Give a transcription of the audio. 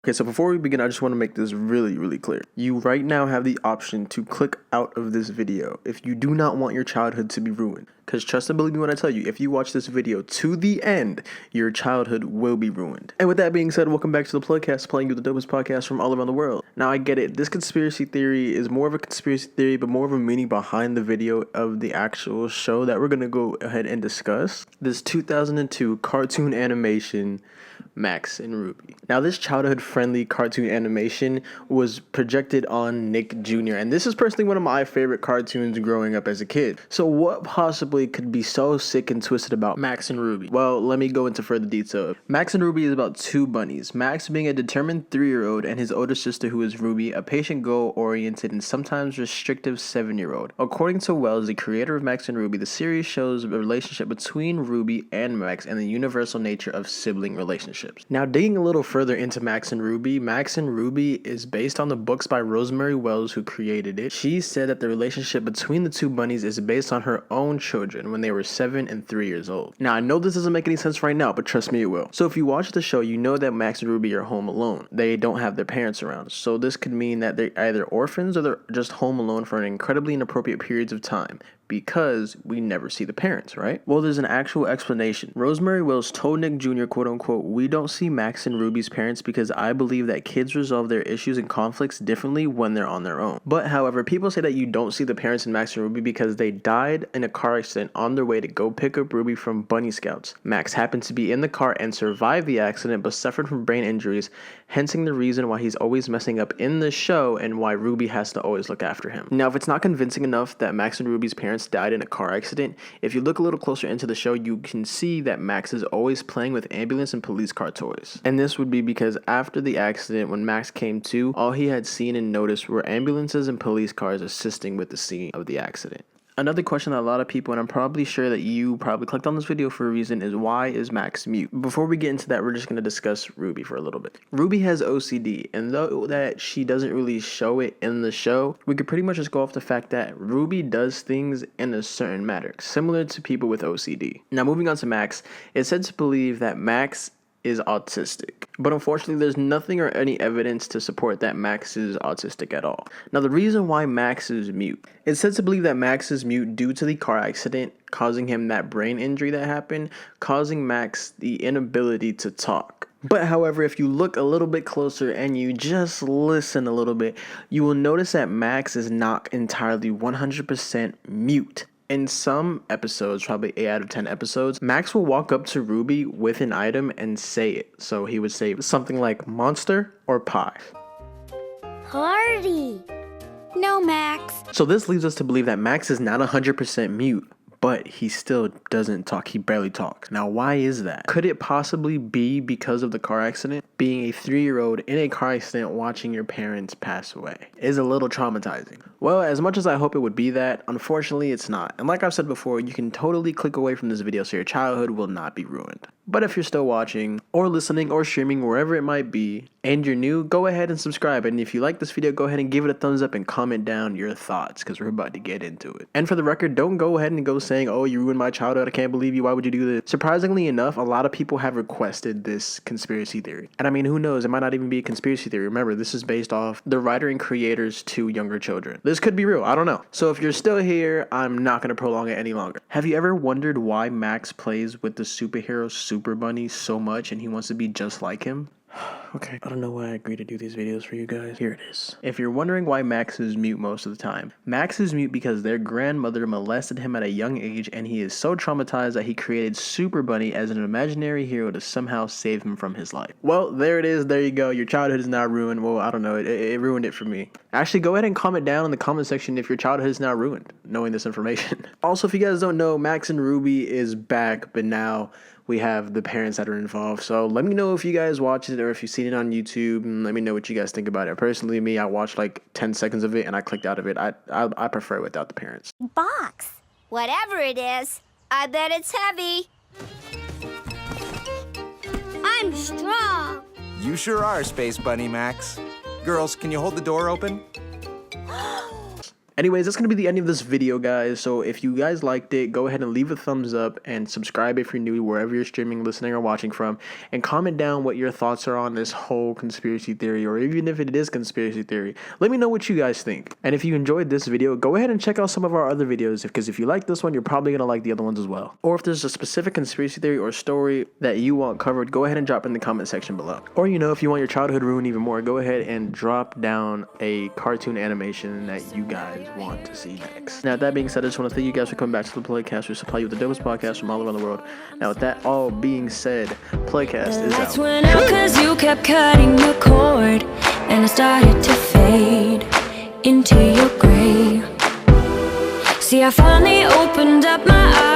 Okay, so before we begin, I just want to make this really clear. You right now have the option to click out of this video if you do not want your childhood to be ruined. Because trust and believe me when I tell you, if you watch this video to the end, your childhood will be ruined. And with that being said, welcome back to the Plugcast, playing you the dopest podcast from all around the world. Now I get it, this conspiracy theory is more of a conspiracy theory, but more of a meaning behind the video of the actual show that we're going to go ahead and discuss. This 2002 cartoon animation, Max and Ruby. Now this childhood-friendly cartoon animation was projected on Nick Jr. and this is personally one of my favorite cartoons growing up as a kid. So what possibly could be so sick and twisted about Max and Ruby? Well, let me go into further detail. Max and Ruby is about two bunnies, Max being a determined 3-year-old and his older sister, who is Ruby, a patient, goal-oriented, and sometimes restrictive 7-year-old. According to Wells, the creator of Max and Ruby, the series shows a relationship between Ruby and Max and the universal nature of sibling relationships. Now, digging a little further into Max and Ruby is based on the books by Rosemary Wells, who created it. She said that the relationship between the two bunnies is based on her own children when they were 7 and 3 years old. Now, I know this doesn't make any sense right now, but trust me, it will. So if you watch the show, you know that Max and Ruby are home alone. They don't have their parents around. So this could mean that they're either orphans or they're just home alone for an incredibly inappropriate periods of time, because we never see the parents, right? Well, there's an actual explanation. Rosemary Wells told Nick Jr., quote unquote, "We don't see Max and Ruby's parents because I believe that kids resolve their issues and conflicts differently when they're on their own. But however, people say that you don't see the parents in Max and Ruby because they died in a car accident on their way to go pick up Ruby from Bunny Scouts. Max happened to be in the car and survived the accident but suffered from brain injuries, hensing the reason why he's always messing up in the show and why Ruby has to always look after him." Now, if it's not convincing enough that Max and Ruby's parents died in a car accident, if you look a little closer into the show, you can see that Max is always playing with ambulance and police car toys. And this would be because after the accident, when Max came to, all he had seen and noticed were ambulances and police cars assisting with the scene of the accident. Another question that a lot of people, and I'm probably sure that you probably clicked on this video for a reason, is why is Max mute? Before we get into that, we're just going to discuss Ruby for a little bit. Ruby has OCD, and though that she doesn't really show it in the show, we could pretty much just go off the fact that Ruby does things in a certain manner, similar to people with OCD. Now, moving on to Max, it's said to believe that Max is autistic, but unfortunately there's nothing or any evidence to support that Max is autistic at all. Now, the reason why Max is mute, it's said to believe that Max is mute due to the car accident causing him that brain injury that happened, causing Max the inability to talk. But however, if you look a little bit closer and you just listen a little bit, you will notice that Max is not entirely 100% mute. In some episodes, probably 8 out of 10 episodes, Max will walk up to Ruby with an item and say it. So he would say something like monster or pie. Party. No, Max. So this leads us to believe that Max is not 100% mute, but he still doesn't talk. He barely talks. Now, why is that? Could it possibly be because of the car accident? Being a 3-year-old in a car accident watching your parents pass away is a little traumatizing. Well, as much as I hope it would be that, unfortunately it's not. And like I've said before, you can totally click away from this video so your childhood will not be ruined. But if you're still watching or listening or streaming, wherever it might be, and you're new, go ahead and subscribe. And if you like this video, go ahead and give it a thumbs up and comment down your thoughts, because we're about to get into it. And for the record, don't go ahead and go saying, "Oh, you ruined my childhood, I can't believe you, why would you do this?" Surprisingly enough, a lot of people have requested this conspiracy theory. And I mean, who knows, it might not even be a conspiracy theory. Remember, this is based off the writer and creators to younger children. This could be real, I don't know. So if you're still here, I'm not going to prolong it any longer. Have you ever wondered why Max plays with the superhero Super Bunny so much and he wants to be just like him? Okay, I don't know why I agreed to do these videos for you guys. Here it is. If you're wondering why Max is mute most of the time, Max is mute because their grandmother molested him at a young age and he is so traumatized that he created Super Bunny as an imaginary hero to somehow save him from his life. Well, there it is. There you go. Your childhood is now ruined. Well, I don't know. It ruined it for me. Actually, go ahead and comment down in the comment section if your childhood is now ruined, knowing this information. Also, if you guys don't know, Max and Ruby is back, but now we have the parents that are involved. So let me know if you guys watch it or if you've seen it on YouTube, and let me know what you guys think about it. Personally, me, I watched like 10 seconds of it and I clicked out of it. I prefer it without the parents. Box. Whatever it is, I bet it's heavy. I'm strong. You sure are, Space Bunny Max. Girls, can you hold the door open? Anyways, that's going to be the end of this video, guys. So if you guys liked it, go ahead and leave a thumbs up and subscribe if you're new, wherever you're streaming, listening, or watching from. And comment down what your thoughts are on this whole conspiracy theory, or even if it is conspiracy theory. Let me know what you guys think. And if you enjoyed this video, go ahead and check out some of our other videos, because if you like this one, you're probably going to like the other ones as well. Or if there's a specific conspiracy theory or story that you want covered, go ahead and drop in the comment section below. Or, if you want your childhood ruined even more, go ahead and drop down a cartoon animation that you guys want to see next. Now, that being said, I just want to thank you guys for coming back to the Playcast. We supply you with the dopest podcast from all around the world. Now, with that all being said, Playcast is Lights out. went out 'cause you kept cutting the cord, and I started to fade into your grave. See, I finally opened up my eyes.